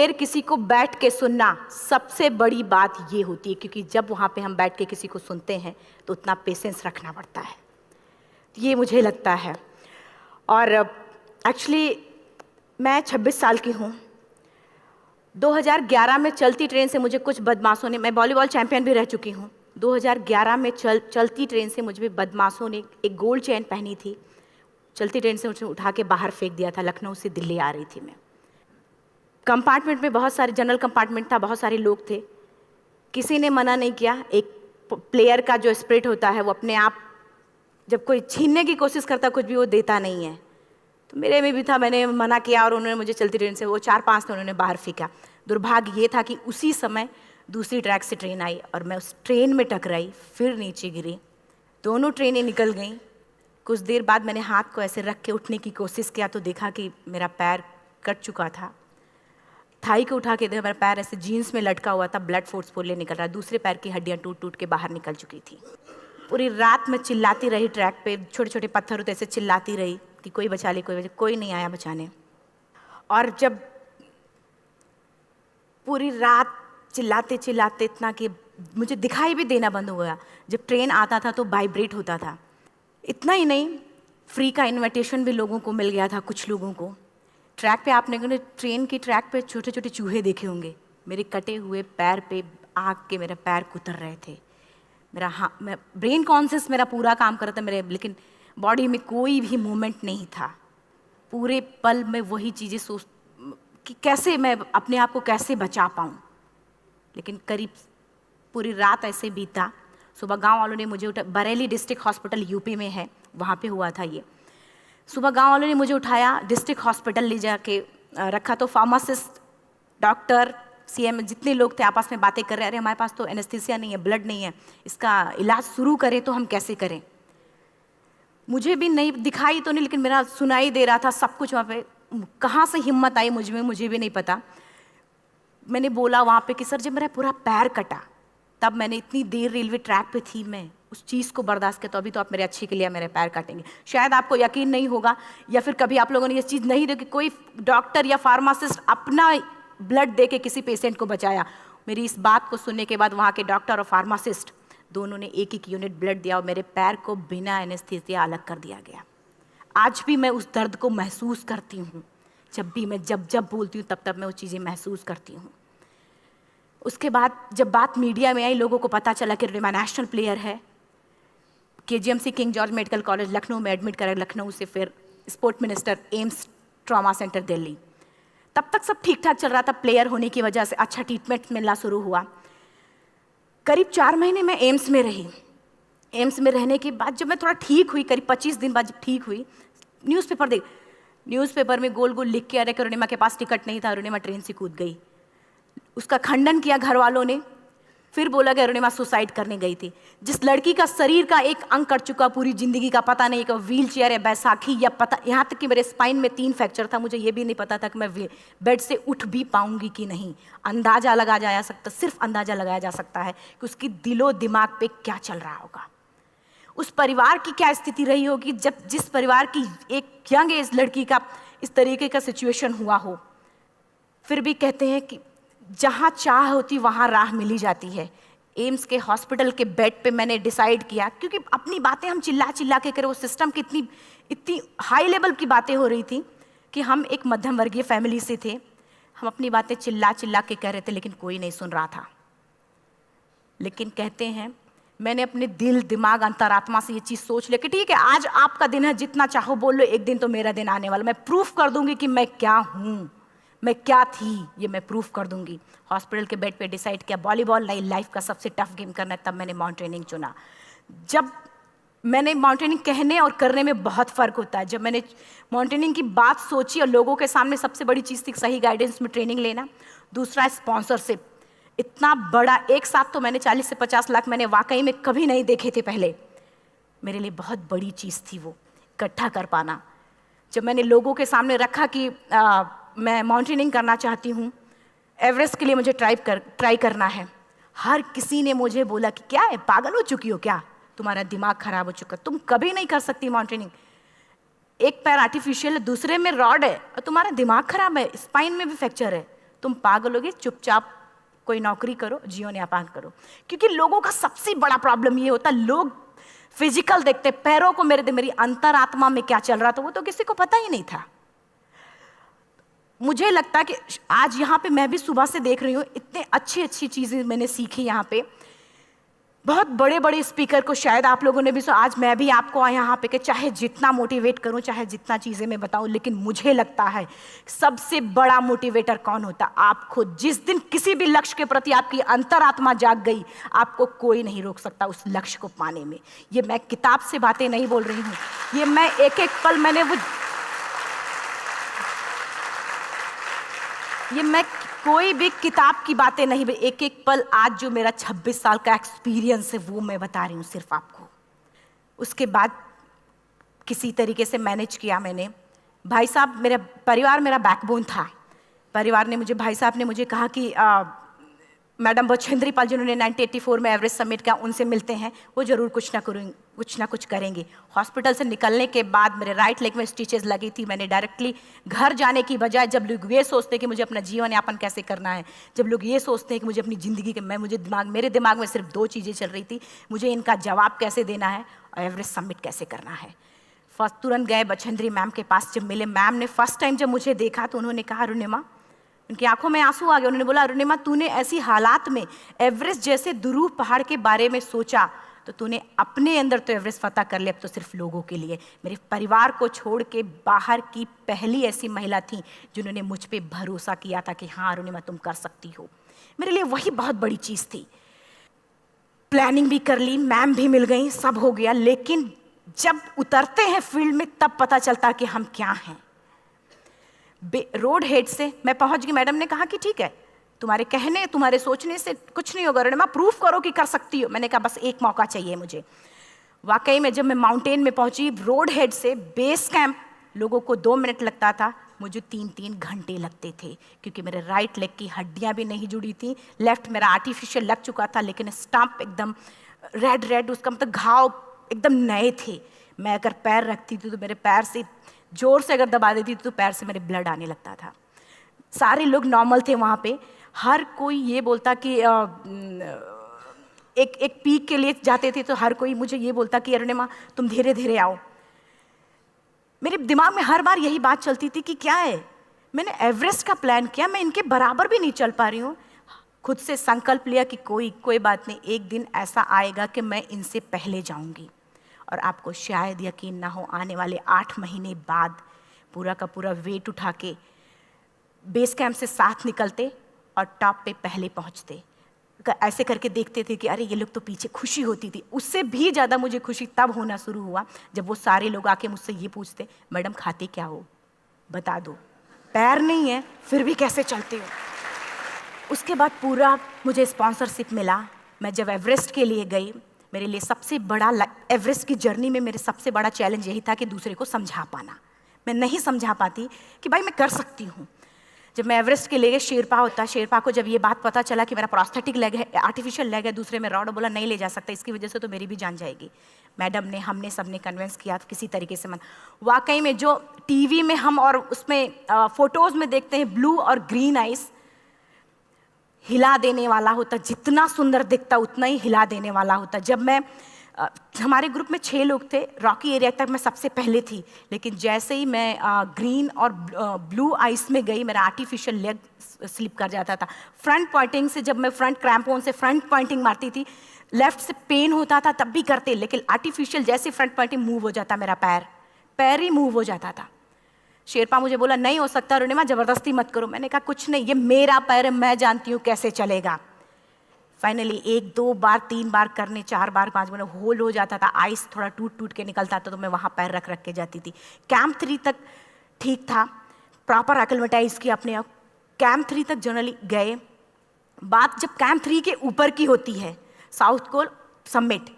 देर किसी को बैठ के सुनना सबसे बड़ी बात ये होती है, क्योंकि जब वहाँ पे हम बैठ के किसी को सुनते हैं तो उतना पेशेंस रखना पड़ता है, ये मुझे लगता है। और एक्चुअली मैं 26 साल की हूँ। 2011 में चलती ट्रेन से मुझे कुछ बदमाशों ने, मैं वॉलीबॉल चैंपियन भी रह चुकी हूँ, 2011 में चलती ट्रेन से मुझे बदमाशों ने एक गोल्ड चेन पहनी थी, चलती ट्रेन से मुझे उठा के बाहर फेंक दिया था। लखनऊ से दिल्ली आ रही थी मैं। कंपार्टमेंट में बहुत सारे, जनरल कंपार्टमेंट था, बहुत सारे लोग थे, किसी ने मना नहीं किया। एक प्लेयर का जो स्पिरिट होता है वो अपने आप, जब कोई छीनने की कोशिश करता कुछ भी, वो देता नहीं है। तो मेरे में भी था, मैंने मना किया और उन्होंने मुझे चलती ट्रेन से, वो 4-5 थे, उन्होंने बाहर फेंका। दुर्भाग्य ये था कि उसी समय दूसरी ट्रैक से ट्रेन आई और मैं उस ट्रेन में टकराई, फिर नीचे गिरी। दोनों ट्रेनें निकल गईं। कुछ देर बाद मैंने हाथ को ऐसे रख के उठने की कोशिश किया तो देखा कि मेरा पैर कट चुका था। थाई को उठा के देखा, मेरा पैर ऐसे जीन्स में लटका हुआ था, ब्लड फोर्सफुली निकल रहा, दूसरे पैर की हड्डियाँ टूट टूट के बाहर निकल चुकी थी। पूरी रात मैं चिल्लाती रही ट्रैक पे, छोटे छोटे पत्थर होते ऐसे चिल्लाती रही कि कोई बचा ले, कोई नहीं आया बचाने। और जब पूरी रात चिल्लाते चिल्लाते इतना कि मुझे दिखाई भी देना बंद हो गया। जब ट्रेन आता था तो वाइब्रेट होता था। इतना ही नहीं, फ्री का इनविटेशन भी लोगों को मिल गया था, कुछ लोगों को। ट्रैक पे आपने ट्रेन की ट्रैक पे छोटे छोटे चूहे देखे होंगे, मेरे कटे हुए पैर पे आग के मेरे पैर कुतर रहे थे। मैं ब्रेन कॉन्शियस मेरा पूरा काम कर रहा था मेरे, लेकिन बॉडी में कोई भी मूवमेंट नहीं था। पूरे पल में वही चीज़ें सोच कि कैसे मैं अपने आप को कैसे बचा पाऊँ। लेकिन करीब पूरी रात ऐसे बीता। सुबह गांव वालों ने मुझे बरेली डिस्ट्रिक्ट हॉस्पिटल यूपी में है, वहाँ पे हुआ था ये। सुबह गांव वालों ने मुझे उठाया, डिस्ट्रिक्ट हॉस्पिटल ले जाके रखा। तो फार्मासिस्ट, डॉक्टर, सीएम, जितने लोग थे आपस में बातें कर रहे, अरे हमारे पास तो एनेस्थीसिया नहीं है, ब्लड नहीं है, इसका इलाज शुरू करें तो हम कैसे करें। मुझे भी नहीं दिखाई तो नहीं, लेकिन मेरा सुनाई दे रहा था सब कुछ वहाँ पे। कहाँ से हिम्मत आई मुझ में, मुझे भी नहीं पता। मैंने बोला वहाँ पे कि सर जब मेरा पूरा पैर कटा, तब मैंने इतनी देर रेलवे ट्रैक पे थी, मैं उस चीज़ को बर्दाश्त किया, तो अभी तो आप मेरे अच्छे के लिए मेरे पैर काटेंगे। शायद आपको यकीन नहीं होगा, या फिर कभी आप लोगों ने ये चीज़ नहीं देखी, कोई डॉक्टर या फार्मासिस्ट अपना ब्लड दे के किसी पेशेंट को बचाया। मेरी इस बात को सुनने के बाद वहाँ के डॉक्टर और फार्मासिस्ट दोनों ने एक एक यूनिट ब्लड दिया और मेरे पैर को बिना एनेस्थीसिया अलग कर दिया गया। आज भी मैं उस दर्द को महसूस करती हूँ। जब भी मैं जब बोलती हूँ तब मैं वो चीज़ें महसूस करती हूँ। उसके बाद जब बात मीडिया में आई, लोगों को पता चला कि रिमा नेशनल प्लेयर है, KGMC king George medical college Lucknow में एडमिट करा, लखनऊ से फिर sport minister, AIIMS trauma centre Delhi. तब तक सब ठीक ठाक चल रहा था, प्लेयर होने की वजह से अच्छा ट्रीटमेंट मिलना शुरू हुआ। करीब 4 महीने मैं एम्स में रही। एम्स में रहने के बाद जब मैं थोड़ा ठीक हुई, करीब 25 दिन बाद जब ठीक हुई, न्यूज़पेपर में गोल गोल लिख के आ रहे कि अरुणिमा के पास टिकट नहीं था, अरुणिमा ट्रेन से कूद गई। उसका खंडन किया घर वालों ने, फिर बोला कि अरुणिमा सुसाइड करने गई थी। जिस लड़की का शरीर का एक अंग कट चुका, पूरी जिंदगी का पता नहीं कि व्हील चेयर है, बैसाखी या पता, यहाँ तक कि मेरे स्पाइन में 3 फ्रैक्चर था, मुझे ये भी नहीं पता था कि मैं बेड से उठ भी पाऊंगी कि नहीं। अंदाजा लगाया जा सकता, सिर्फ अंदाजा लगाया जा सकता है कि उसकी दिलो दिमाग पे क्या चल रहा होगा, उस परिवार की क्या स्थिति रही होगी जब जिस परिवार की एक यंग एज लड़की का इस तरीके का सिचुएशन हुआ हो। फिर भी कहते हैं कि जहाँ चाह होती वहाँ राह मिली जाती है। एम्स के हॉस्पिटल के बेड पे मैंने डिसाइड किया, क्योंकि अपनी बातें हम चिल्ला चिल्ला के करें, वो सिस्टम की इतनी हाई लेवल की बातें हो रही थी कि हम एक मध्यम वर्गीय फैमिली से थे, हम अपनी बातें चिल्ला चिल्ला के कह रहे थे, लेकिन कोई नहीं सुन रहा था। लेकिन कहते हैं मैंने अपने दिल, दिमाग, अंतरात्मा से ये चीज़ सोच लिया कि ठीक है, आज आपका दिन है, जितना चाहो बोल लो, एक दिन तो मेरा दिन आने वाला, मैं प्रूफ कर दूंगी कि मैं क्या हूँ, मैं क्या थी, ये मैं प्रूफ कर दूंगी। हॉस्पिटल के बेड पे डिसाइड किया वॉलीबॉल लाइफ का सबसे टफ गेम करना है, तब मैंने माउंटेनिंग चुना। जब मैंने माउंटेनिंग कहने और करने में बहुत फ़र्क होता है। जब मैंने माउंटेनिंग की बात सोची और लोगों के सामने, सबसे बड़ी चीज़ थी सही गाइडेंस में ट्रेनिंग लेना, दूसरा स्पॉन्सरशिप। इतना बड़ा एक साथ तो मैंने 40 से 50 लाख मैंने वाकई में कभी नहीं देखे थे पहले। मेरे लिए बहुत बड़ी चीज़ थी वो इकट्ठा कर पाना। जब मैंने लोगों के सामने रखा कि मैं माउंटेनिंग करना चाहती हूँ, एवरेस्ट के लिए मुझे ट्राई करना है, हर किसी ने मुझे बोला कि क्या है, पागल हो चुकी हो क्या, तुम्हारा दिमाग खराब हो चुका, तुम कभी नहीं कर सकती माउंटेनिंग। एक पैर आर्टिफिशियल है, दूसरे में रॉड है, और तुम्हारा दिमाग खराब है, स्पाइन में भी फ्रैक्चर है, तुम पागल होगे, चुपचाप कोई नौकरी करो, जीवन यापन करो। क्योंकि लोगों का सबसे बड़ा प्रॉब्लम ये होता, लोग फिजिकल देखते, पैरों को मेरी अंतरात्मा में क्या चल रहा था वो तो किसी को पता ही नहीं था। मुझे लगता है कि आज यहाँ पे मैं भी सुबह से देख रही हूँ, इतने अच्छी अच्छी चीज़ें मैंने सीखी यहाँ पे। बहुत बड़े बड़े स्पीकर को शायद आप लोगों ने भी सुना, आज मैं भी आपको यहाँ पे कि चाहे जितना मोटिवेट करूँ, चाहे जितना चीज़ें मैं बताऊँ, लेकिन मुझे लगता है सबसे बड़ा मोटिवेटर कौन होता, आप खुद। जिस दिन किसी भी लक्ष्य के प्रति आपकी अंतरात्मा जाग गई, आपको कोई नहीं रोक सकता उस लक्ष्य को पाने में। ये मैं किताब से बातें नहीं बोल रही हूँ, ये मैं एक एक पल मैंने मैं कोई भी किताब की बातें नहीं, एक एक पल आज जो मेरा 26 साल का एक्सपीरियंस है वो मैं बता रही हूँ सिर्फ आपको। उसके बाद किसी तरीके से मैनेज किया मैंने। भाई साहब, मेरा परिवार मेरा बैकबोन था। परिवार ने मुझे, भाई साहब ने मुझे कहा कि मैडम बछेंद्री पाल जिन्होंने 1984 में एवरेस्ट समिट किया, उनसे मिलते हैं, वो जरूर कुछ ना कुछ करेंगे। हॉस्पिटल से निकलने के बाद मेरे राइट लेग में स्टिचेस लगी थी। मैंने डायरेक्टली घर जाने की बजाय, जब लोग ये सोचते हैं कि मुझे अपना जीवन यापन कैसे करना है, जब लोग ये सोचते हैं कि मुझे अपनी ज़िंदगी के, मेरे दिमाग में सिर्फ 2 चीज़ें चल रही थी, मुझे इनका जवाब कैसे देना है और एवरेस्ट समिट कैसे करना है। फर्स्ट तुरंत गए बछेंद्री मैम के पास। जब मिले, मैम ने फर्स्ट टाइम जब मुझे देखा तो उन्होंने कहा, अरुणिमा, उनकी आंखों में आंसू आ गए। उन्होंने बोला, अरुणिमा, तूने ऐसी हालात में एवरेस्ट जैसे दुरूह पहाड़ के बारे में सोचा तो तूने अपने अंदर तो एवरेस्ट फतह कर लिया, अब तो सिर्फ लोगों के लिए। मेरे परिवार को छोड़ के बाहर की पहली ऐसी महिला थी जिन्होंने मुझ पे भरोसा किया था कि हाँ अरुणिमा, तुम कर सकती हो। मेरे लिए वही बहुत बड़ी चीज़ थी। प्लानिंग भी कर ली, मैम भी मिल गई, सब हो गया। लेकिन जब उतरते हैं फील्ड में तब पता चलता कि हम क्या हैं। रोड हेड से मैं पहुंच गई। मैडम ने कहा कि ठीक है, तुम्हारे कहने, तुम्हारे सोचने से कुछ नहीं होगा, अरुणिमा प्रूफ करो कि कर सकती हो। मैंने कहा बस एक मौका चाहिए मुझे। वाकई में जब मैं माउंटेन में पहुंची, रोड हेड से बेस कैंप लोगों को 2 मिनट लगता था, मुझे 3-3 घंटे लगते थे, क्योंकि मेरे राइट लेग की हड्डियां भी नहीं जुड़ी थी। लेफ्ट मेरा आर्टिफिशियल लग चुका था, लेकिन स्टंप एकदम रेड, उसका मतलब घाव एकदम नए थे। मैं अगर पैर रखती थी तो मेरे पैर से जोर से अगर दबा देती थी तो पैर से मेरे ब्लड आने लगता था। सारे लोग नॉर्मल थे वहाँ पे। हर कोई ये बोलता कि एक पीक के लिए जाते थे तो हर कोई मुझे ये बोलता कि अरुणिमा तुम धीरे धीरे आओ। मेरे दिमाग में हर बार यही बात चलती थी कि क्या है, मैंने एवरेस्ट का प्लान किया, मैं इनके बराबर भी नहीं चल पा रही हूँ। खुद से संकल्प लिया कि कोई बात नहीं, एक दिन ऐसा आएगा कि मैं इनसे पहले जाऊँगी। और आपको शायद यकीन ना हो, आने वाले 8 महीने बाद पूरा का पूरा वेट उठा के बेस कैंप से साथ निकलते और टॉप पे पहले पहुंचते। ऐसे करके देखते थे कि अरे ये लोग तो पीछे। खुशी होती थी। उससे भी ज़्यादा मुझे खुशी तब होना शुरू हुआ जब वो सारे लोग आके मुझसे ये पूछते, मैडम खाते क्या हो, बता दो, पैर नहीं है फिर भी कैसे चलते हो। उसके बाद पूरा मुझे स्पॉन्सरशिप मिला। मैं जब एवरेस्ट के लिए गई, मेरे लिए सबसे बड़ा, एवरेस्ट की जर्नी में मेरे सबसे बड़ा चैलेंज यही था कि दूसरे को समझा पाना। मैं नहीं समझा पाती कि भाई मैं कर सकती हूँ। जब मैं एवरेस्ट के लिए, शेरपा होता, शेरपा को जब ये बात पता चला कि मेरा प्रोस्थेटिक लेग है, आर्टिफिशियल लेग है, दूसरे में रॉड, बोला नहीं ले जा सकता, इसकी वजह से तो मेरी भी जान जाएगी। मैडम ने, हमने सबने कन्विंस किया किसी तरीके से। मन वाकई में जो टीवी में हम और उसमें फोटोज़ में देखते हैं, ब्लू और ग्रीन आइस, हिला देने वाला होता। जितना सुंदर दिखता उतना ही हिला देने वाला होता। जब मैं, हमारे ग्रुप में 6 लोग थे, रॉकी एरिया तक मैं सबसे पहले थी, लेकिन जैसे ही मैं ग्रीन और ब्लू आइस में गई, मेरा आर्टिफिशियल लेग स्लिप कर जाता था। फ्रंट पॉइंटिंग से, जब मैं फ्रंट क्रैम्पोन से फ्रंट पॉइंटिंग मारती थी, लेफ्ट से पेन होता था तब भी करते, लेकिन आर्टिफिशियल जैसे फ्रंट पॉइंटिंग मूव हो जाता, मेरा पैर ही मूव हो जाता था। शेरपा मुझे बोला नहीं हो सकता अरुणिमा, ज़बरदस्ती मत करो। मैंने कहा कुछ नहीं, ये मेरा पैर है, मैं जानती हूँ कैसे चलेगा। फाइनली 1, 2 बार, 3 बार करने, 4 बार, 5 बार होल हो जाता था। आइस थोड़ा टूट के निकलता था तो मैं वहाँ पैर रख के जाती थी। कैंप 3 तक ठीक था, प्रॉपर एक्लेमेटाइज किया अपने आप। कैंप 3 तक जनरली गए। बात जब कैंप 3 के ऊपर की होती है, साउथ कोल समिट,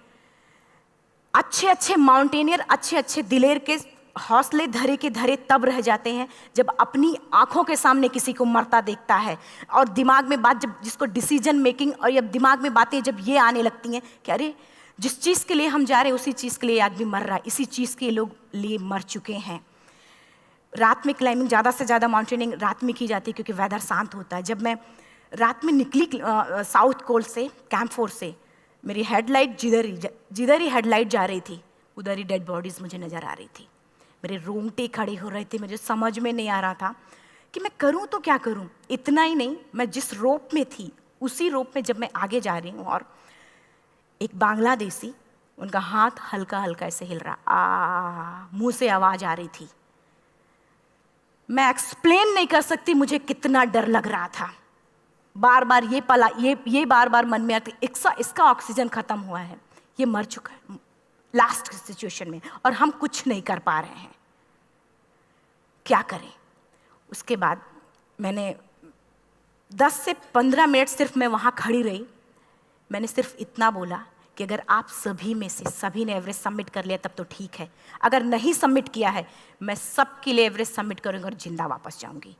अच्छे माउंटेनियर, अच्छे दिलेर के हौसले धरे के धरे तब रह जाते हैं जब अपनी आंखों के सामने किसी को मरता देखता है, और दिमाग में बात, जब जिसको डिसीजन मेकिंग, और जब दिमाग में बातें जब ये आने लगती हैं कि अरे जिस चीज़ के लिए हम जा रहे हैं उसी चीज़ के लिए आदमी मर रहा है, इसी चीज़ के लोग लिए मर चुके हैं। रात में क्लाइंबिंग, ज़्यादा से ज़्यादा माउंटेनिंग रात में की जाती है क्योंकि वेदर शांत होता है। जब मैं रात में निकली साउथ कोल से, कैंप 4 से, मेरी हेडलाइट जिधर ही हेडलाइट जा रही थी उधर ही डेड बॉडीज़ मुझे नज़र आ रही थी। मेरे रोंगटे खड़े हो रहे थे, मुझे समझ में नहीं आ रहा था कि मैं करूं तो क्या करूं। इतना ही नहीं, मैं जिस रोप में थी उसी रोप में जब मैं आगे जा रही हूँ और एक बांग्लादेशी, उनका हाथ हल्का हल्का ऐसे हिल रहा, मुंह से आवाज़ आ रही थी। मैं एक्सप्लेन नहीं कर सकती मुझे कितना डर लग रहा था। बार बार ये बार बार मन में आती, इसका ऑक्सीजन खत्म हुआ है, ये मर चुका है लास्ट सिचुएशन में, और हम कुछ नहीं कर पा रहे हैं, क्या करें। उसके बाद मैंने 10 से 15 मिनट सिर्फ मैं वहाँ खड़ी रही। मैंने सिर्फ इतना बोला कि अगर आप सभी में से सभी ने एवरेस्ट सबमिट कर लिया तब तो ठीक है, अगर नहीं सबमिट किया है मैं सबके लिए एवरेस्ट सबमिट करूँगी और जिंदा वापस जाऊँगी।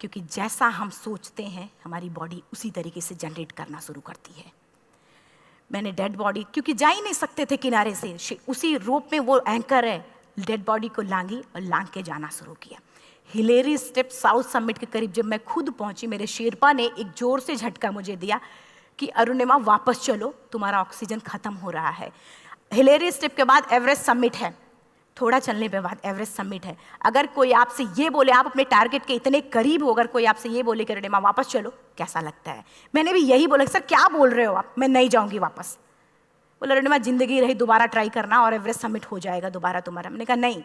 क्योंकि जैसा हम सोचते हैं हमारी बॉडी उसी तरीके से जनरेट करना शुरू करती है। मैंने डेड बॉडी, क्योंकि जा ही नहीं सकते थे किनारे से, उसी रोप में वो एंकर है, डेड बॉडी को लांगी और लांग के जाना शुरू किया। हिलेरी स्टेप साउथ समिट के करीब जब मैं खुद पहुंची, मेरे शेरपा ने एक जोर से झटका मुझे दिया कि अरुणिमा वापस चलो, तुम्हारा ऑक्सीजन खत्म हो रहा है। हिलेरी स्टेप के बाद एवरेस्ट समिट है, थोड़ा चलने के बाद एवरेस्ट समिट है। अगर कोई आपसे ये बोले, आप अपने टारगेट के इतने करीब हो, अगर कोई आपसे ये बोले कि अरुणिमा वापस चलो, कैसा लगता है? मैंने भी यही बोला, सर क्या बोल रहे हो आप, मैं नहीं जाऊंगी वापस। बोला अरुणिमा जिंदगी रही, दोबारा ट्राई करना और एवरेस्ट समिट हो जाएगा दोबारा तुम्हारा। मैंने कहा नहीं,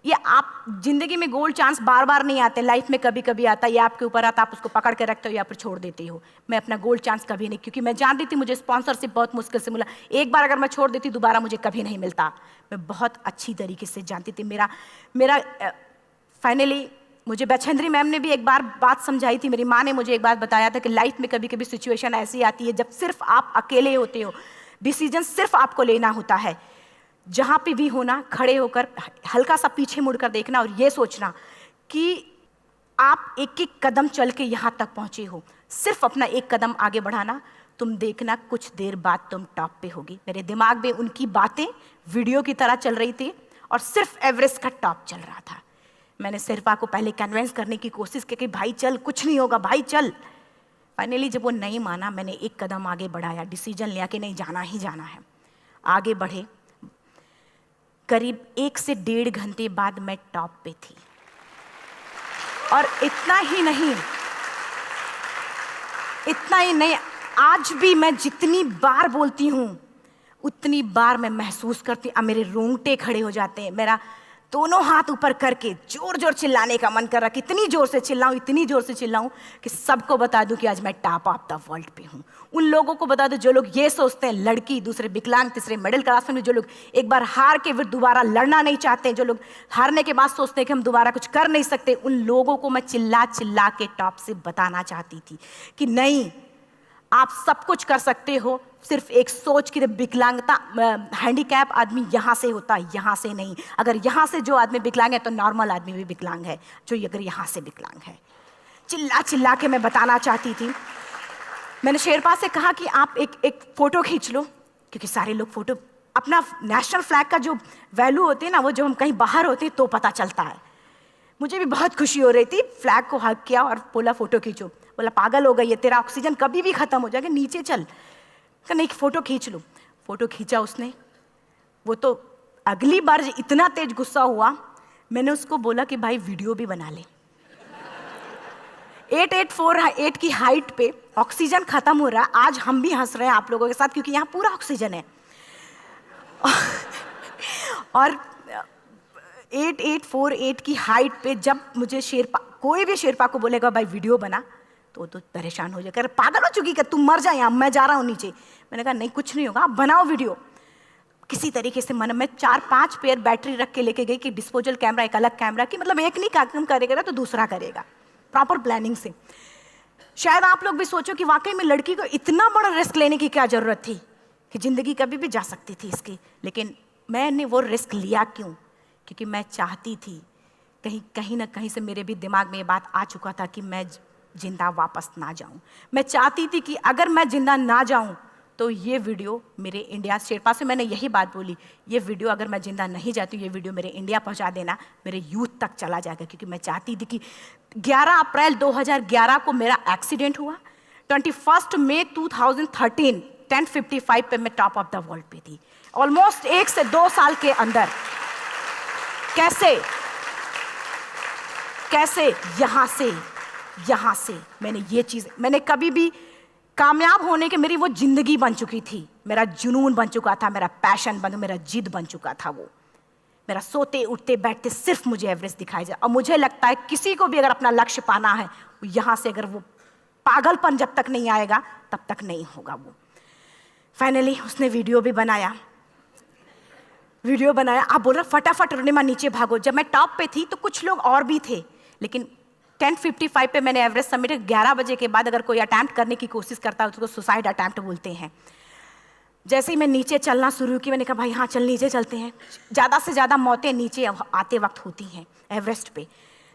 ये आप जिंदगी में गोल्ड चांस बार बार नहीं आते, लाइफ में कभी कभी आता है, ये आपके ऊपर आता, आप उसको पकड़ के रखते हो या फिर छोड़ देते हो। मैं अपना गोल्ड चांस कभी नहीं, क्योंकि मैं जान रही थी मुझे स्पॉन्सरशिप बहुत मुश्किल से मिला, एक बार अगर मैं छोड़ देती दोबारा मुझे कभी नहीं मिलता। मैं बहुत अच्छी तरीके से जानती थी। मेरा फाइनली मुझे बछेंद्री मैम ने भी एक बार बात समझाई थी, मेरी माँ ने मुझे एक बात बताया था कि लाइफ में कभी कभी सिचुएशन ऐसी आती है जब सिर्फ आप अकेले होते हो, डिसीजन सिर्फ आपको लेना होता है। जहाँ पे भी होना, खड़े होकर हल्का सा पीछे मुड़कर देखना और ये सोचना कि आप एक एक कदम चल के यहाँ तक पहुँचे हो, सिर्फ अपना एक कदम आगे बढ़ाना, तुम देखना कुछ देर बाद तुम टॉप पे होगी। मेरे दिमाग में उनकी बातें वीडियो की तरह चल रही थी और सिर्फ एवरेस्ट का टॉप चल रहा था। मैंने शेरपा को पहले कन्विंस करने की कोशिश की कि भाई चल, कुछ नहीं होगा भाई चल। फाइनली जब वो नहीं माना, मैंने एक कदम आगे बढ़ाया, डिसीजन लिया कि नहीं जाना ही जाना है। आगे बढ़े, करीब 1 से 1.5 घंटे बाद मैं टॉप पे थी। और इतना ही नहीं, आज भी मैं जितनी बार बोलती हूँ उतनी बार मैं महसूस करती हूँ, मेरे रोंगटे खड़े हो जाते हैं, मेरा दोनों हाथ ऊपर करके जोर जोर चिल्लाने का मन कर रहा, इतनी जोर से चिल्लाऊं कि सबको बता दूं कि आज मैं टॉप ऑफ द वर्ल्ड पे हूं। उन लोगों को बता दूं जो लोग ये सोचते हैं, लड़की, दूसरे विकलांग, तीसरे मिडिल क्लास में, जो लोग एक बार हार के फिर दोबारा लड़ना नहीं चाहते, जो लोग हारने के बाद सोचते हैं कि हम दोबारा कुछ कर नहीं सकते, उन लोगों को मैं चिल्ला चिल्ला के टॉप से बताना चाहती थी कि नहीं, आप सब कुछ कर सकते हो, सिर्फ एक सोच की विकलांगता, हैंडीकैप आदमी यहाँ से होता है, यहाँ से नहीं। अगर यहाँ से जो आदमी विकलांग है तो नॉर्मल आदमी भी विकलांग है, जो अगर यहाँ से विकलांग है। चिल्ला चिल्ला के मैं बताना चाहती थी। मैंने शेरपा से कहा कि आप एक फ़ोटो खींच लो, क्योंकि सारे लोग फ़ोटो, अपना नेशनल फ्लैग का जो वैल्यू होती है ना, वो जो हम कहीं बाहर होते हैं तो पता चलता है। मुझे भी बहुत खुशी हो रही थी, फ्लैग को हग किया और बोला फ़ोटो खींचो। बोला पागल हो गई है, तेरा ऑक्सीजन कभी भी ख़त्म हो जाएगा, नीचे चल। नहीं, फ़ोटो खींच लो। फ़ोटो खींचा उसने। वो तो अगली बार इतना तेज गुस्सा हुआ, मैंने उसको बोला कि भाई वीडियो भी बना ले। 8848 की हाइट पे ऑक्सीजन खत्म हो रहा है, आज हम भी हंस रहे हैं आप लोगों के साथ क्योंकि यहाँ पूरा ऑक्सीजन है। और 8848 की हाइट पे जब मुझे शेरपा, कोई भी शेरपा को बोलेगा भाई वीडियो बना, तो परेशान हो जाएगा, पागल हो चुकी, कि तुम मर जाए यहाँ, मैं जा रहा हूँ नीचे। मैंने कहा नहीं, कुछ नहीं होगा, आप बनाओ वीडियो। किसी तरीके से मैं 4-5 पेयर बैटरी रख के लेके गई कि डिस्पोजल कैमरा, एक अलग कैमरा, कि मतलब एक नहीं काम करेगा तो दूसरा करेगा, प्रॉपर प्लानिंग से। शायद आप लोग भी सोचो कि वाकई में लड़की को इतना बड़ा रिस्क लेने की क्या जरूरत थी, कि जिंदगी कभी भी जा सकती थी इसकी। लेकिन मैंने वो रिस्क लिया क्यों? क्योंकि मैं चाहती थी, कहीं ना कहीं से मेरे भी दिमाग में ये बात आ चुका था कि मैं जिंदा वापस ना जाऊं। मैं चाहती थी कि अगर मैं जिंदा ना जाऊं तो ये वीडियो मेरे इंडिया शेरपा से मैंने यही बात बोली, ये वीडियो अगर मैं जिंदा नहीं जाती हूँ, ये वीडियो मेरे इंडिया पहुँचा देना, मेरे यूथ तक चला जाएगा। क्योंकि मैं चाहती थी कि 11 अप्रैल 2011 को मेरा एक्सीडेंट हुआ, 21 मई 2013 10:55 पे मैं टॉप ऑफ द वर्ल्ड पे थी। ऑलमोस्ट 1 से 2 साल के अंदर कैसे यहाँ से मैंने ये चीज़, मैंने कभी भी कामयाब होने के, मेरी वो जिंदगी बन चुकी थी, मेरा जुनून बन चुका था, मेरा पैशन मेरा जिद बन चुका था। वो मेरा सोते उठते बैठते सिर्फ मुझे एवरेस्ट दिखाई जाए। और मुझे लगता है किसी को भी अगर अपना लक्ष्य पाना है, यहाँ से अगर वो पागलपन जब तक नहीं आएगा तब तक नहीं होगा। वो फाइनली उसने वीडियो बनाया। आप बोल रहे फटाफट अरुणिमा नीचे भागो। जब मैं टॉप पे थी तो कुछ लोग और भी थे, लेकिन 10:55 पे मैंने एवरेस्ट समिट, 11 बजे के बाद अगर कोई अटैम्प्ट करने की कोशिश करता है उसको सुसाइड अटैम्प्ट बोलते हैं। जैसे ही मैं नीचे चलना शुरू की, मैंने कहा भाई हाँ चल नीचे चलते हैं। ज़्यादा से ज़्यादा मौतें नीचे आते वक्त होती हैं एवरेस्ट पे।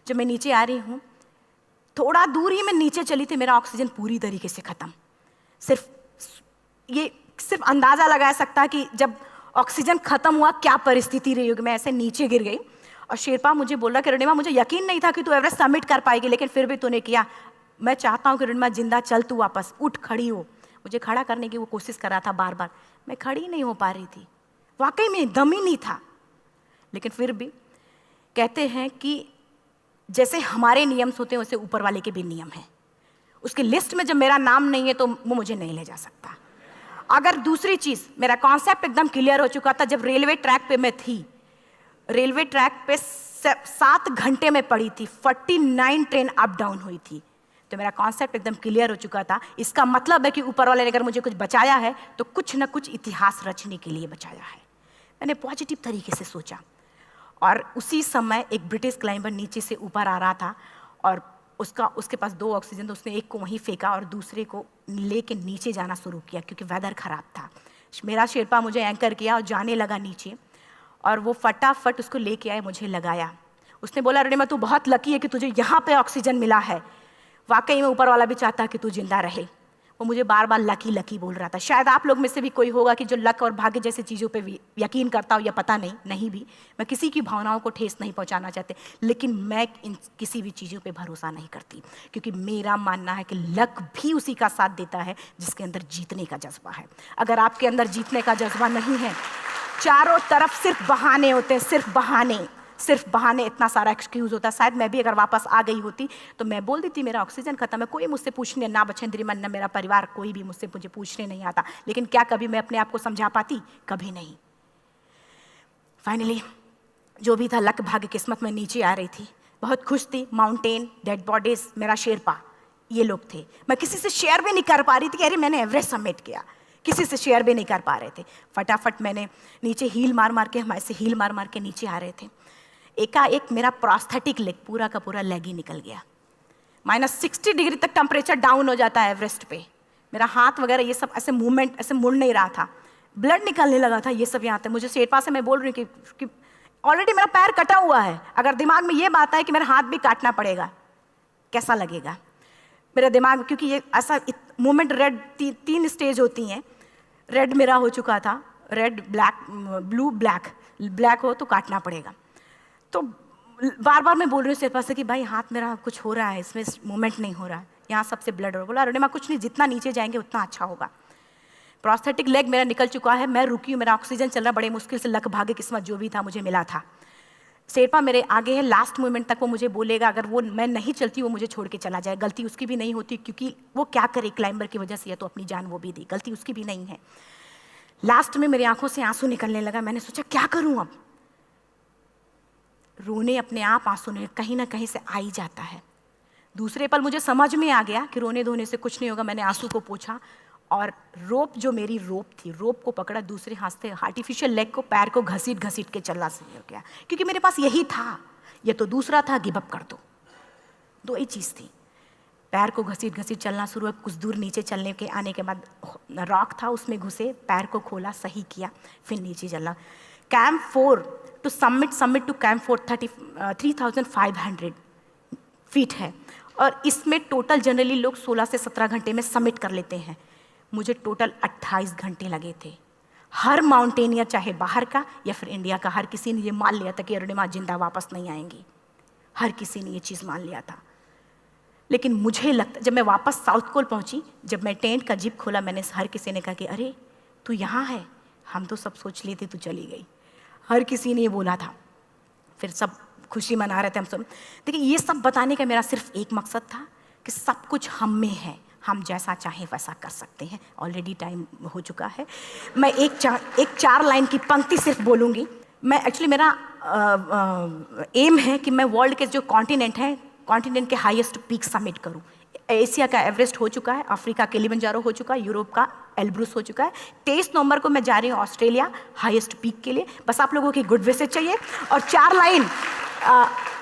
जब मैं नीचे आ रही हूँ, थोड़ा दूर ही मैं नीचे चली थी, मेरा ऑक्सीजन पूरी तरीके से ख़त्म। सिर्फ अंदाज़ा लगाया सकता है कि जब ऑक्सीजन ख़त्म हुआ क्या परिस्थिति रही होगी। मैं ऐसे नीचे गिर गई और शेरपा मुझे बोला कि अरुणिमा मुझे यकीन नहीं था कि तू एवरेस्ट समिट कर पाएगी, लेकिन फिर भी तूने किया। मैं चाहता हूँ कि अरुणिमा जिंदा चल, तू वापस उठ, खड़ी हो। मुझे खड़ा करने की वो कोशिश कर रहा था बार बार, मैं खड़ी नहीं हो पा रही थी, वाकई में दम ही नहीं था। लेकिन फिर भी कहते हैं कि जैसे हमारे नियम होते हैं वैसे ऊपर वाले के भी नियम हैं। उसकी लिस्ट में जब मेरा नाम नहीं है तो वो मुझे नहीं ले जा सकता। अगर दूसरी चीज़, मेरा कॉन्सेप्ट एकदम क्लियर हो चुका था। जब रेलवे ट्रैक पे मैं थी, रेलवे ट्रैक पे 7 घंटे में पड़ी थी, 49 ट्रेन अप डाउन हुई थी, तो मेरा कॉन्सेप्ट एकदम क्लियर हो चुका था। इसका मतलब है कि ऊपर वाले ने अगर मुझे कुछ बचाया है तो कुछ ना कुछ इतिहास रचने के लिए बचाया है। मैंने पॉजिटिव तरीके से सोचा। और उसी समय एक ब्रिटिश क्लाइंबर नीचे से ऊपर आ रहा था और उसके पास 2 ऑक्सीजन, तो उसने एक को वहीं फेंका और दूसरे को लेके नीचे जाना शुरू किया क्योंकि वेदर ख़राब था। मेरा शेरपा मुझे एंकर किया और जाने लगा नीचे, और वो फटाफट उसको लेके आए, मुझे लगाया। उसने बोला अरुणिमा तू बहुत लकी है कि तुझे यहाँ पे ऑक्सीजन मिला है। वाकई में ऊपर वाला भी चाहता है कि तू जिंदा रहे। वो मुझे बार बार लकी लकी बोल रहा था। शायद आप लोग में से भी कोई होगा कि जो लक और भाग्य जैसी चीज़ों पे यकीन करता हो, या पता नहीं भी। मैं किसी की भावनाओं को ठेस नहीं पहुंचाना चाहती, लेकिन मैं इन किसी भी चीज़ों पे भरोसा नहीं करती, क्योंकि मेरा मानना है कि लक भी उसी का साथ देता है जिसके अंदर जीतने का जज्बा है। अगर आपके अंदर जीतने का जज्बा नहीं है, चारों तरफ सिर्फ बहाने होते हैं, सिर्फ बहाने, इतना सारा एक्सक्यूज़ होता है। शायद मैं भी अगर वापस आ गई होती तो मैं बोल देती मेरा ऑक्सीजन खत्म है, कोई मुझसे पूछने ना बछेंद्री मन, ना मेरा परिवार, कोई भी मुझे पूछने नहीं आता। लेकिन क्या कभी मैं अपने आप को समझा पाती? कभी नहीं। फाइनली जो भी था, लक भाग्य किस्मत में नीचे आ रही थी, बहुत खुश थी। माउंटेन, डेड बॉडीज, मेरा शेरपा, ये लोग थे। मैं किसी से शेयर भी नहीं कर पा रही थी कि अरे मैंने एवरेस्ट सबमिट किया, किसी से शेयर भी नहीं कर पा रहे थे। फटाफट मैंने नीचे हील मार के, हमारे से हील मार के नीचे आ रहे थे। एकाएक मेरा प्रोस्थेटिक लेग, पूरा का पूरा लेग ही निकल गया। -60 डिग्री तक टेम्परेचर डाउन हो जाता है एवरेस्ट पे। मेरा हाथ वगैरह ये सब ऐसे मूवमेंट, ऐसे मुड़ नहीं रहा था, ब्लड निकलने लगा था, ये सब यहाँ था। मुझे शेरपा से मैं बोल रही हूँ कि ऑलरेडी मेरा पैर कटा हुआ है, अगर दिमाग में ये बात है कि मेरा हाथ भी काटना पड़ेगा, कैसा लगेगा मेरा दिमाग। क्योंकि ये ऐसा मूवमेंट, रेड 3 स्टेज होती हैं। रेड मेरा हो चुका था, रेड, ब्लैक, ब्लू, ब्लैक हो तो काटना पड़ेगा। तो बार बार मैं बोल रही हूँ शेरपा से कि भाई हाथ मेरा कुछ हो रहा है, इसमें मूवमेंट नहीं हो रहा है, यहाँ सबसे ब्लड हो रहा है। बोला अरुणिमा कुछ नहीं, जितना नीचे जाएंगे उतना अच्छा होगा। प्रोस्थेटिक लेग मेरा निकल चुका है, मैं रुकी हूँ, मेरा ऑक्सीजन चल रहा, बड़े मुश्किल से लक भाग्य किस्मत जो भी था मुझे मिला था। शेरपा मेरे आगे है, लास्ट मोमेंट तक वो मुझे बोलेगा, अगर वो मैं नहीं चलती वो मुझे छोड़ के चला जाए। गलती उसकी भी नहीं होती, क्योंकि वो क्या करे, क्लाइंबर की वजह से या तो अपनी जान वो भी दी, गलती उसकी भी नहीं है। लास्ट में मेरी आंखों से आंसू निकलने लगा। मैंने सोचा क्या करूँ अब, रोने अपने आप आंसू ने कहीं ना कहीं से आ ही जाता है। दूसरे पल मुझे समझ में आ गया कि रोने धोने से कुछ नहीं होगा। मैंने आंसू को पोंछा और रोप, जो मेरी रोप थी, रोप को पकड़ा, दूसरे हाथ से आर्टिफिशियल लेग को, पैर को घसीट के चलना शुरू हो गया, क्योंकि मेरे पास यही था। ये तो दूसरा था, गिव अप कर दो ही चीज़ थी। पैर को घसीट चलना शुरू हुआ। कुछ दूर नीचे चलने के आने के बाद रॉक था, उसमें घुसे, पैर को खोला, सही किया, फिर नीचे चलना। Camp 4 to summit to camp 4 3500 feet है, और इसमें टोटल जनरली लोग 16 से 17 घंटे में सबमिट कर लेते हैं। मुझे टोटल 28 घंटे लगे थे। हर माउंटेनियर, चाहे बाहर का या फिर इंडिया का, हर किसी ने ये मान लिया था कि अरुणिमा जिंदा वापस नहीं आएंगी। हर किसी ने ये चीज़ मान लिया था। लेकिन मुझे लगता, जब मैं वापस साउथ कोल पहुंची, जब मैं टेंट का जिप खोला, मैंने हर किसी ने कहा कि अरे तू यहाँ है, हम तो सब सोच लिए थे तू चली गई। हर किसी ने ये बोला था। फिर सब खुशी मना रहे थे हम सब। देखिए, ये सब बताने का मेरा सिर्फ एक मकसद था कि सब कुछ हम में है, हम जैसा चाहें वैसा कर सकते हैं। ऑलरेडी टाइम हो चुका है। मैं एक चार लाइन की पंक्ति सिर्फ बोलूँगी। मैं एक्चुअली, मेरा एम है कि मैं वर्ल्ड के जो कॉन्टिनेंट हैं, कॉन्टिनेंट के हाईएस्ट पीक समिट करूं। एशिया का एवरेस्ट हो चुका है, अफ्रीका किलिमंजारो हो चुका है, यूरोप का एल्ब्रूस हो चुका है। 23 नवंबर को मैं जा रही हूँ ऑस्ट्रेलिया हाईएस्ट पीक के लिए। बस आप लोगों की गुड विशेस चाहिए। और 4 लाइन,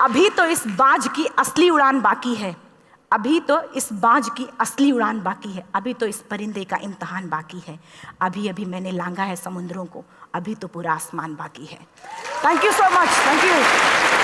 अभी तो इस बाज की असली उड़ान बाकी है, अभी तो इस बाज की असली उड़ान बाकी है, अभी तो इस परिंदे का इम्तहान बाकी है, अभी अभी मैंने लांघा है समुद्रों को, अभी तो पूरा आसमान बाकी है। Thank you so much, thank you.